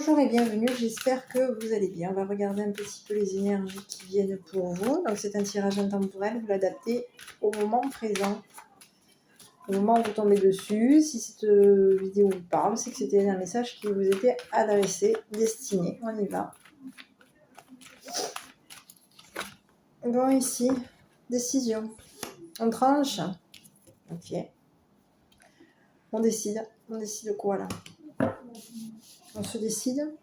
Bonjour et bienvenue, j'espère que vous allez bien. On va regarder un petit peu les énergies qui viennent pour vous. Donc c'est un tirage intemporel, vous l'adaptez au moment présent. Au moment où vous tombez dessus, si cette vidéo vous parle, c'est que c'était un message qui vous était adressé, destiné. On y va. Bon, ici, décision. On tranche. Ok. On décide. On décide quoi là? On se décide.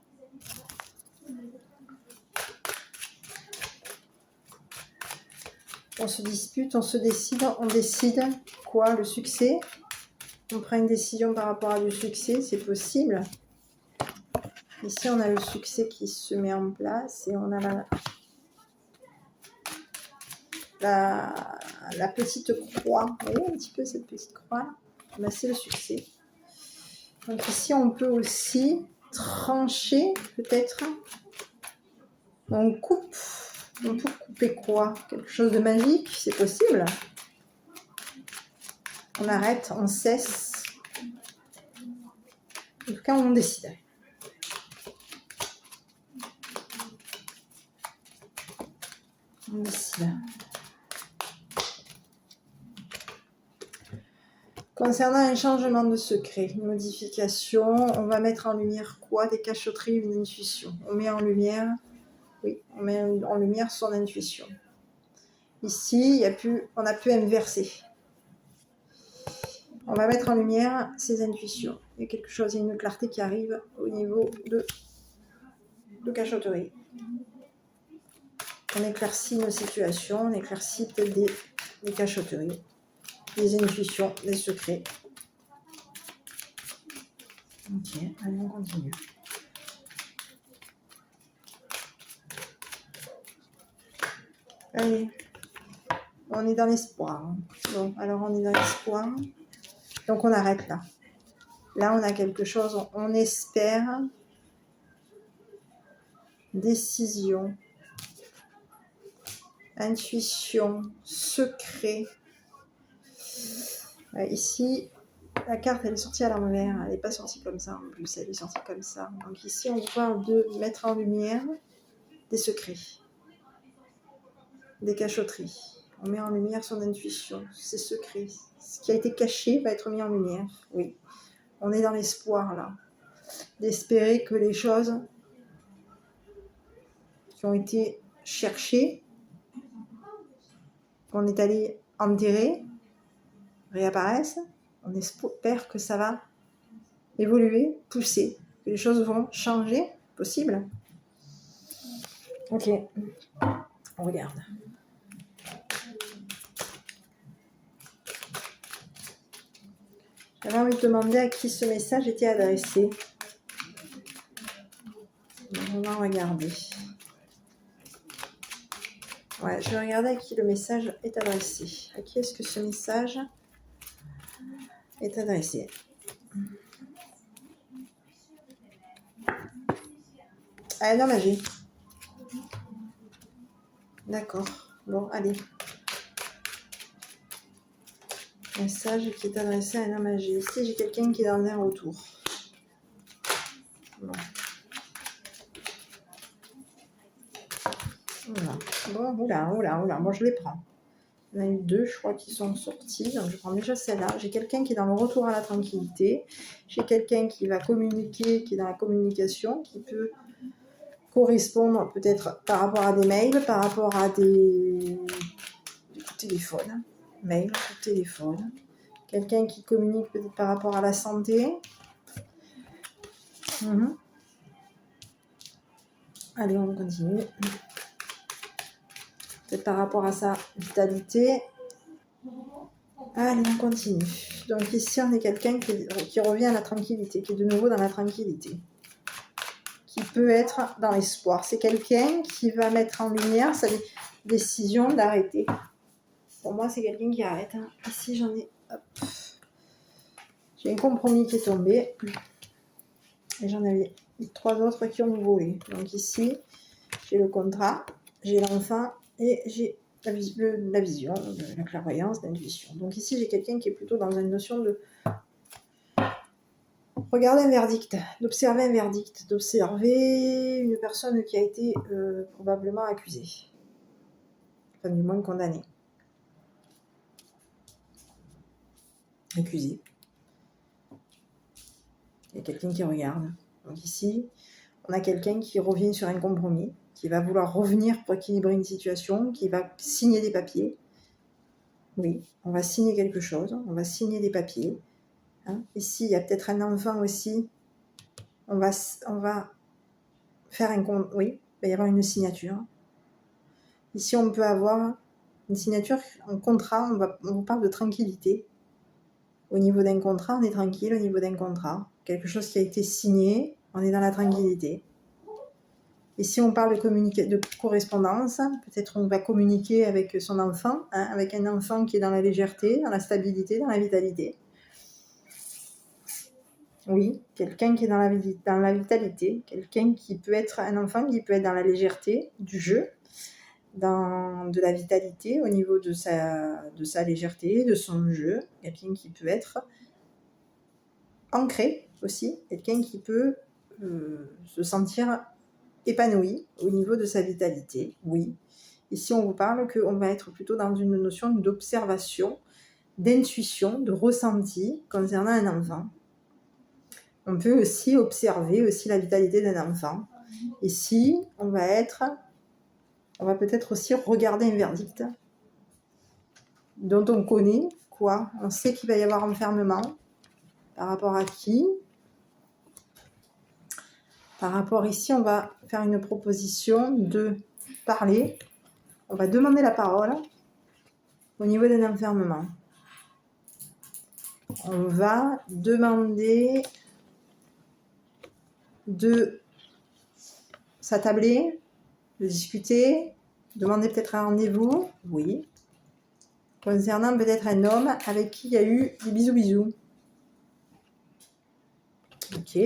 On se dispute, on se décide, on décide quoi? Le succès. On prend une décision par rapport à du succès, c'est possible. Ici, on a le succès qui se met en place et on a la petite croix. Vous voyez un petit peu cette petite croix? Ben, c'est le succès. Donc ici, on peut aussi trancher, peut-être. On coupe. On peut couper quoi? Quelque chose de magique, c'est possible. On arrête, on cesse. En tout cas, on décide. On décide. Concernant un changement de secret, une modification, on va mettre en lumière quoi? Des cachotteries, une intuition. On met en lumière, oui, on met en lumière son intuition. Ici, on a pu inverser. On va mettre en lumière ses intuitions. Il y a quelque chose, il y a une clarté qui arrive au niveau de cachotterie. On éclaircit nos situations, on éclaircit peut-être des cachotteries, des intuitions, des secrets. Ok, allez, on continue. Allez, on est dans l'espoir. Bon, alors on est dans l'espoir. Donc on arrête là. Là, on a quelque chose, on espère. Décision. Intuition. Secret. Ici, la carte, elle est sortie à l'envers. Elle n'est pas sortie comme ça en plus. Elle est sortie comme ça. Donc ici, on parle de mettre en lumière des secrets. Des cachotteries. On met en lumière son intuition, ses secrets. Ce qui a été caché va être mis en lumière. Oui. On est dans l'espoir là. D'espérer que les choses qui ont été cherchées, qu'on est allé enterrer, réapparaissent. On espère que ça va évoluer, pousser, que les choses vont changer, possible. Ok, on regarde. J'avais envie de demander à qui ce message était adressé. On va regarder. Ouais, je vais regarder à qui le message est adressé. À qui est-ce que ce message est adressé? À un homme âgé. D'accord. Bon, allez. Message qui est adressé à un homme âgé. Ici, j'ai quelqu'un qui est dans un retour. Bon. Voilà. Bon, oula. Bon, je les prends. Il y en a eu deux, je crois, qui sont sortis. Donc, je prends déjà celle-là. J'ai quelqu'un qui est dans le retour à la tranquillité. J'ai quelqu'un qui va communiquer, qui est dans la communication, qui peut correspondre peut-être par rapport à des mails, par rapport à des coups de téléphone. Mail, coup de téléphone. Quelqu'un qui communique peut-être par rapport à la santé. Allez, on continue. Peut-être par rapport à sa vitalité. Allez, on continue. Donc ici, on est quelqu'un qui revient à la tranquillité, qui est de nouveau dans la tranquillité. Qui peut être dans l'espoir. C'est quelqu'un qui va mettre en lumière sa décision d'arrêter. Pour moi, c'est quelqu'un qui arrête. Ici, j'en ai... Hop. J'ai un compromis qui est tombé. Et j'en avais 3 autres qui ont volé. Donc ici, j'ai le contrat, j'ai l'enfant et j'ai la vision, la clairvoyance, l'intuition. Donc ici, j'ai quelqu'un qui est plutôt dans une notion de Regarder un verdict, d'observer un verdict, d'observer une personne qui a été probablement accusée. Enfin, du moins condamnée. Accusée. Il y a quelqu'un qui regarde. Donc ici, on a quelqu'un qui revient sur un compromis, qui va vouloir revenir pour équilibrer une situation, qui va signer des papiers. Oui, on va signer quelque chose, on va signer des papiers. Hein. Ici, il y a peut-être un enfant aussi. On va faire un compte. Oui, il va y avoir une signature. Ici, on peut avoir une signature, un contrat, on parle de tranquillité. Au niveau d'un contrat, on est tranquille. Au niveau d'un contrat, quelque chose qui a été signé, on est dans la tranquillité. Ici, on parle de correspondance. Peut-être on va communiquer avec son enfant, hein, avec un enfant qui est dans la légèreté, dans la stabilité, dans la vitalité. Oui, quelqu'un qui est dans la vitalité, quelqu'un qui peut être un enfant qui peut être dans la légèreté du jeu, de la vitalité au niveau de sa légèreté, de son jeu, quelqu'un qui peut être ancré aussi, quelqu'un qui peut se sentir épanoui au niveau de sa vitalité, oui. Ici, on vous parle qu'on va être plutôt dans une notion d'observation, d'intuition, de ressenti concernant un enfant. On peut aussi observer aussi la vitalité d'un enfant. Ici, on va peut-être aussi regarder un verdict dont on connaît quoi. On sait qu'il va y avoir enfermement. Par rapport à qui? Par rapport ici, on va faire une proposition de parler. On va demander la parole au niveau d'un enfermement. On va demander de s'attabler, de discuter, demander peut-être un rendez-vous. Oui. Concernant peut-être un homme avec qui il y a eu des bisous. Ok.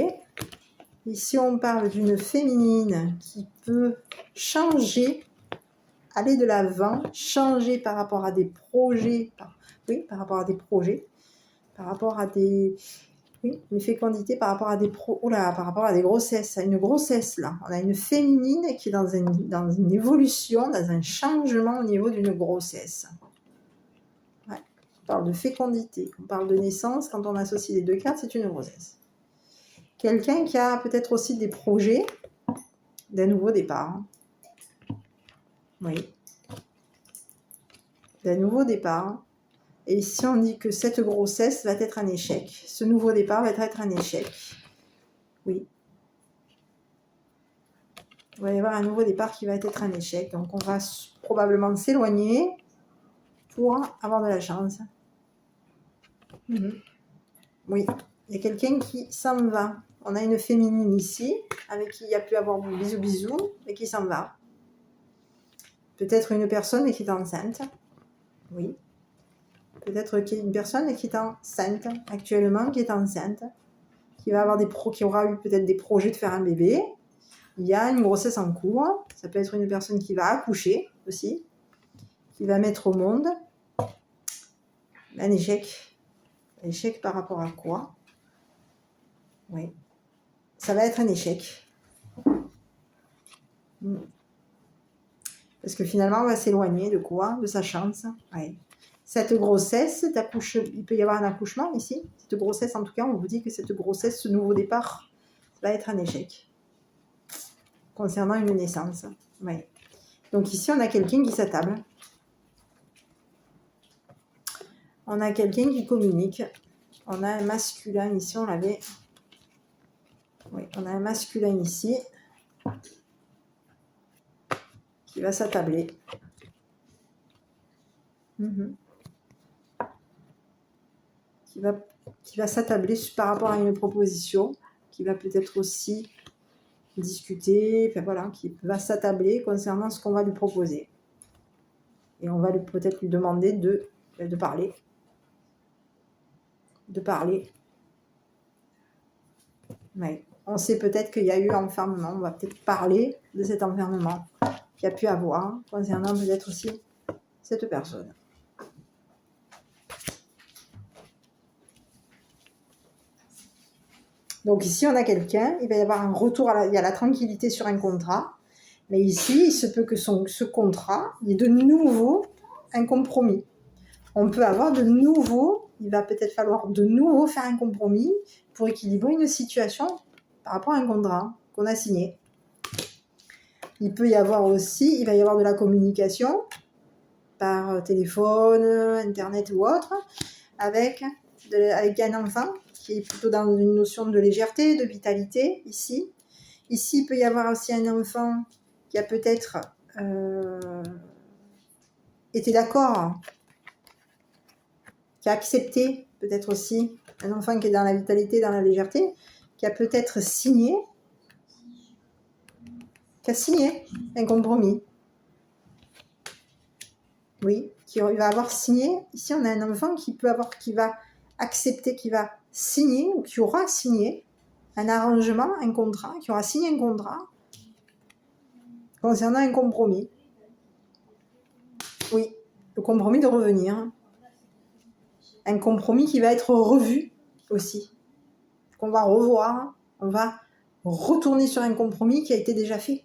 Ici, on parle d'une féminine qui peut changer, aller de l'avant, changer par rapport à des projets. Par rapport à des projets. Par rapport à des... Oui, une fécondité par rapport à par rapport à des grossesses, à une grossesse là. On a une féminine qui est dans une évolution, dans un changement au niveau d'une grossesse. Ouais. On parle de fécondité, on parle de naissance, quand on associe les deux cartes, c'est une grossesse. Quelqu'un qui a peut-être aussi des projets d'un nouveau départ. Oui. D'un nouveau départ. Et ici, on dit que cette grossesse va être un échec. Ce nouveau départ va être un échec. Oui. Il va y avoir un nouveau départ qui va être un échec. Donc, on va probablement s'éloigner pour avoir de la chance. Oui. Il y a quelqu'un qui s'en va. On a une féminine ici, avec qui il y a pu avoir des bisous, et qui s'en va. Peut-être une personne qui est enceinte. Oui. Peut-être qu'il y a une personne qui est enceinte actuellement, qui est enceinte, qui va avoir qui aura eu peut-être des projets de faire un bébé. Il y a une grossesse en cours. Ça peut être une personne qui va accoucher aussi, qui va mettre au monde un échec. Un échec par rapport à quoi? Oui. Ça va être un échec. Parce que finalement, on va s'éloigner de quoi? De sa chance. Oui. Cette grossesse, il peut y avoir un accouchement ici. Cette grossesse, en tout cas, on vous dit que cette grossesse, ce nouveau départ, va être un échec. Concernant une naissance. Oui. Donc ici, on a quelqu'un qui s'attable. On a quelqu'un qui communique. On a un masculin ici, on l'avait. Oui, on a un masculin ici qui va s'attabler. Qui va s'attabler par rapport à une proposition, qui va peut-être aussi discuter, enfin voilà, qui va s'attabler concernant ce qu'on va lui proposer. Et on va peut-être lui demander de parler. De parler. Ouais. On sait peut-être qu'il y a eu enfermement, on va peut-être parler de cet enfermement qu'il y a pu avoir concernant peut-être aussi cette personne. Donc ici, on a quelqu'un, il va y avoir un retour, il y a la tranquillité sur un contrat, mais ici, il se peut que ce contrat, il y ait de nouveau un compromis. On peut avoir de nouveau, il va peut-être falloir de nouveau faire un compromis pour équilibrer une situation par rapport à un contrat qu'on a signé. Il peut y avoir aussi, il va y avoir de la communication par téléphone, internet ou autre, avec un enfant qui est plutôt dans une notion de légèreté, de vitalité, ici. Ici, il peut y avoir aussi un enfant qui a peut-être été d'accord, qui a accepté, peut-être aussi, un enfant qui est dans la vitalité, dans la légèreté, qui a peut-être signé, un compromis. Oui, qui va avoir signé. Ici, on a un enfant qui va accepter, qui va signer, ou qui aura signé un arrangement, un contrat, qui aura signé un contrat concernant un compromis. Oui, le compromis de revenir. Un compromis qui va être revu aussi. Qu'on va revoir, on va retourner sur un compromis qui a été déjà fait.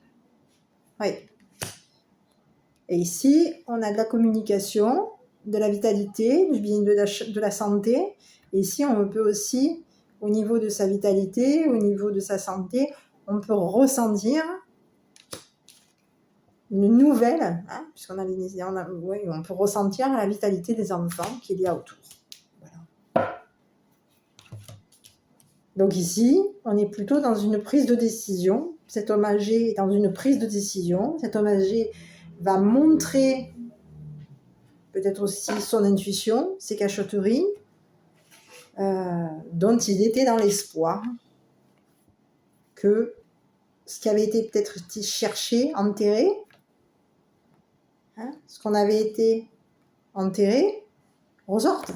Oui. Et ici, on a de la communication, de la vitalité, du bien de la santé. Et ici, on peut aussi, au niveau de sa vitalité, au niveau de sa santé, on peut ressentir une nouvelle, hein, puisqu'on a on peut ressentir la vitalité des enfants qu'il y a autour. Voilà. Donc ici, on est plutôt dans une prise de décision. Cet homme âgé est dans une prise de décision. Cet homme âgé va montrer peut-être aussi son intuition, ses cachotteries, dont il était dans l'espoir que ce qui avait été peut-être cherché, enterré, hein, ce qu'on avait été enterré, ressorte,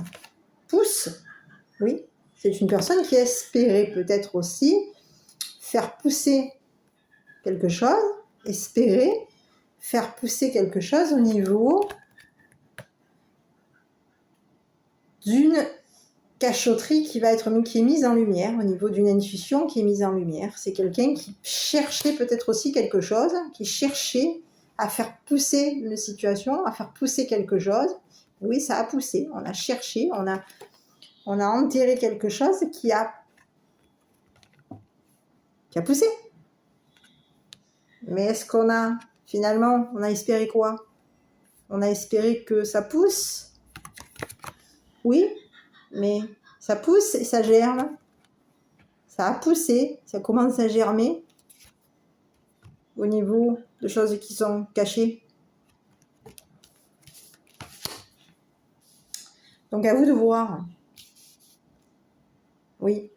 pousse. Oui, c'est une personne qui espérait peut-être aussi faire pousser quelque chose, espérer faire pousser quelque chose au niveau d'une cachotterie qui est mise en lumière, au niveau d'une intuition qui est mise en lumière. C'est quelqu'un qui cherchait peut-être aussi quelque chose, qui cherchait à faire pousser une situation, à faire pousser quelque chose. Oui, ça a poussé, on a cherché, on a enterré quelque chose qui a poussé. Mais est-ce qu'on a, finalement, on a espéré quoi? On a espéré que ça pousse. Oui, mais ça pousse et ça germe. Ça a poussé, ça commence à germer au niveau de choses qui sont cachées. Donc à vous de voir. Oui.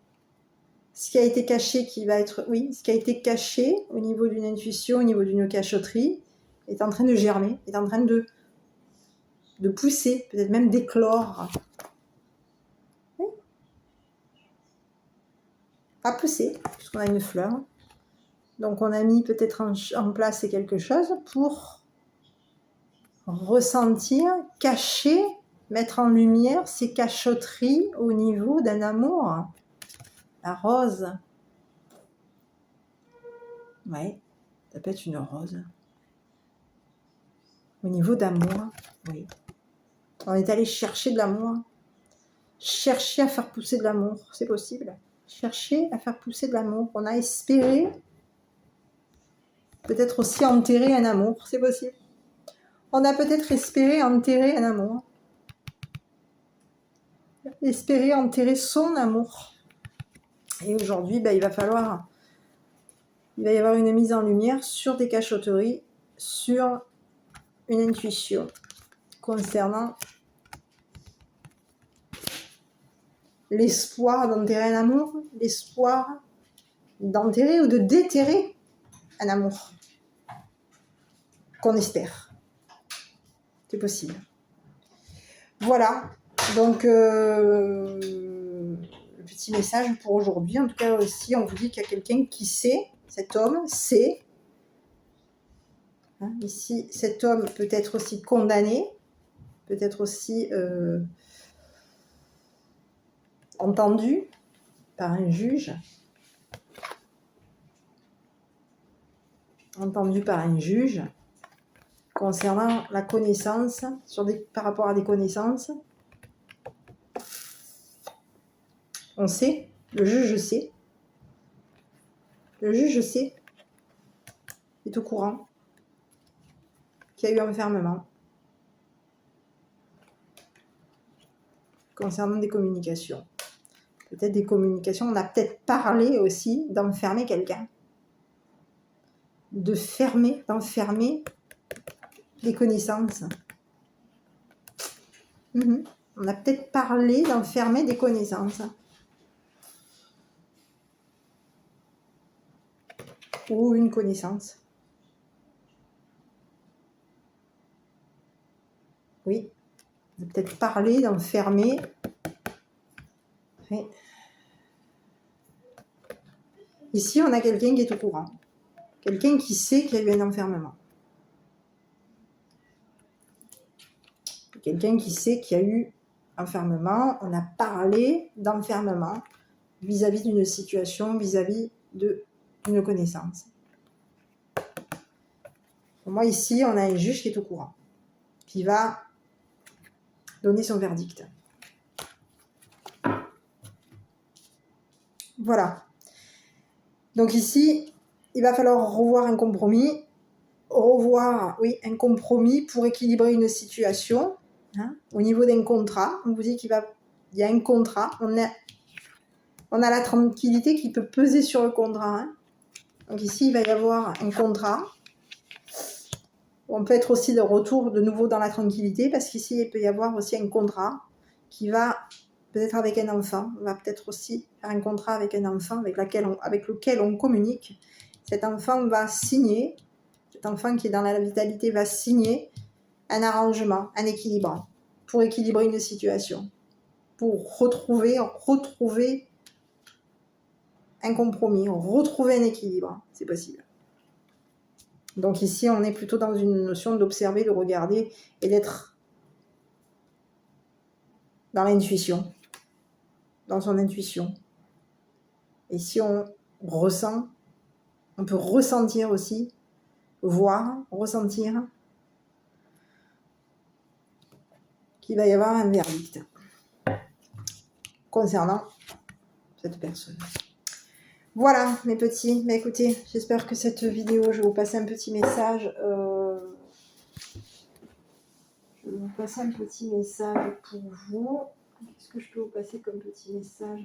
Ce qui a été caché ce qui a été caché au niveau d'une intuition, au niveau d'une cachotterie, est en train de germer, est en train de pousser, peut-être même d'éclore. Oui. À pousser, puisqu'on a une fleur. Donc on a mis peut-être en place quelque chose pour ressentir, cacher, mettre en lumière ces cachotteries au niveau d'un amour. La rose. Oui, ça peut être une rose. Au niveau d'amour, oui. On est allé chercher de l'amour. Chercher à faire pousser de l'amour, c'est possible. Chercher à faire pousser de l'amour. On a espéré peut-être aussi enterrer un amour, c'est possible. On a peut-être espéré enterrer un amour. Espérer enterrer son amour. Et aujourd'hui, il va y avoir une mise en lumière sur des cachotteries, sur une intuition concernant l'espoir d'enterrer un amour, l'espoir d'enterrer ou de déterrer un amour qu'on espère. C'est possible. Voilà, donc le petit message pour aujourd'hui. En tout cas aussi, on vous dit qu'il y a quelqu'un qui sait, cet homme sait. Hein, ici, cet homme peut être aussi condamné, peut être aussi entendu par un juge. entendu par un juge concernant la connaissance, par rapport à des connaissances. On sait, le juge sait. Le juge sait, est au courant qu'il y a eu enfermement concernant des communications. Peut-être des communications, on a peut-être parlé aussi d'enfermer quelqu'un. D'enfermer les connaissances. On a peut-être parlé d'enfermer des connaissances. Ou une connaissance. Oui. On a peut-être parlé d'enfermer. Oui. Ici, on a quelqu'un qui est au courant. Quelqu'un qui sait qu'il y a eu un enfermement. Quelqu'un qui sait qu'il y a eu enfermement. On a parlé d'enfermement vis-à-vis d'une situation, vis-à-vis d'une connaissance. Pour moi, ici, on a un juge qui est au courant, qui va donner son verdict. Voilà. Donc ici, il va falloir revoir un compromis. Un compromis pour équilibrer une situation. Au niveau d'un contrat, on vous dit qu'il y a un contrat. On a la tranquillité qui peut peser sur le contrat. Donc ici, il va y avoir un contrat. On peut être aussi de retour de nouveau dans la tranquillité, parce qu'ici, il peut y avoir aussi un contrat qui va peut-être avec un enfant. On va peut-être aussi faire un contrat avec un enfant avec lequel on communique. Cet enfant va signer, cet enfant qui est dans la vitalité va signer un arrangement, un équilibre, pour équilibrer une situation, pour retrouver un compromis, retrouver un équilibre, c'est possible. Donc ici, on est plutôt dans une notion d'observer, de regarder et d'être dans l'intuition, dans son intuition. Et si on ressent, on peut ressentir aussi, voir, ressentir qu'il va y avoir un verdict concernant cette personne. Voilà mes petits, mais écoutez, j'espère que cette vidéo, je vais vous passer un petit message. Je vais vous passer un petit message pour vous. Qu'est-ce que je peux vous passer comme petit message?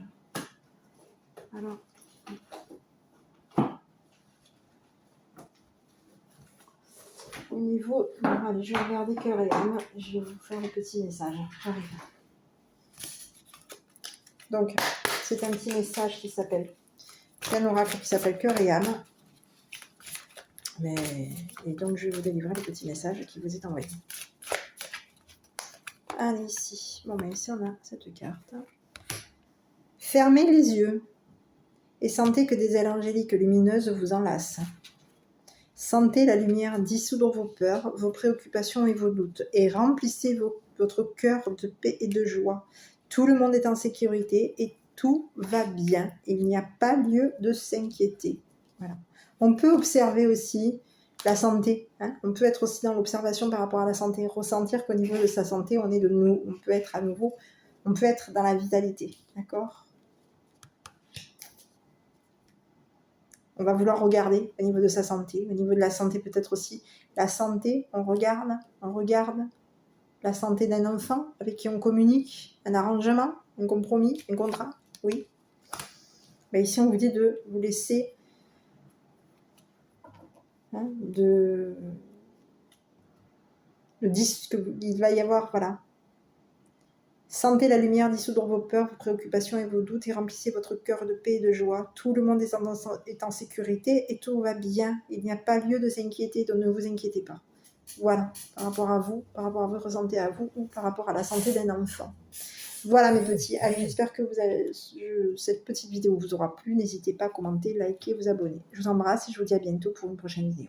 Alors, au niveau... Bon, allez, je vais regarder cœur et âme. Je vais vous faire le petit message. J'arrive. Donc, c'est un petit message qui s'appelle... C'est un oracle qui s'appelle cœur et âme. Et donc, je vais vous délivrer le petit message qui vous est envoyé. Allez, ici. Bon, mais ici, on a cette carte. Fermez les yeux et sentez que des ailes angéliques lumineuses vous enlacent. Sentez la lumière dissoudre vos peurs, vos préoccupations et vos doutes, et remplissez votre cœur de paix et de joie. Tout le monde est en sécurité et tout va bien. Il n'y a pas lieu de s'inquiéter. Voilà. On peut observer aussi la santé. On peut être aussi dans l'observation par rapport à la santé, ressentir qu'au niveau de sa santé, on est de nous. On peut être à nouveau, on peut être dans la vitalité. D'accord ? On va vouloir regarder au niveau de sa santé, au niveau de la santé peut-être aussi. La santé, on regarde la santé d'un enfant avec qui on communique, un arrangement, un compromis, un contrat, oui. Mais ici, on vous dit de vous laisser, il va y avoir, voilà. Sentez la lumière dissoudre vos peurs, vos préoccupations et vos doutes et remplissez votre cœur de paix et de joie. Tout le monde est en sécurité et tout va bien. Il n'y a pas lieu de s'inquiéter, donc ne vous inquiétez pas. Voilà, par rapport à vous, par rapport à votre santé à vous ou par rapport à la santé d'un enfant. Voilà mes petits. Allez, j'espère que cette petite vidéo vous aura plu. N'hésitez pas à commenter, liker, vous abonner. Je vous embrasse et je vous dis à bientôt pour une prochaine vidéo.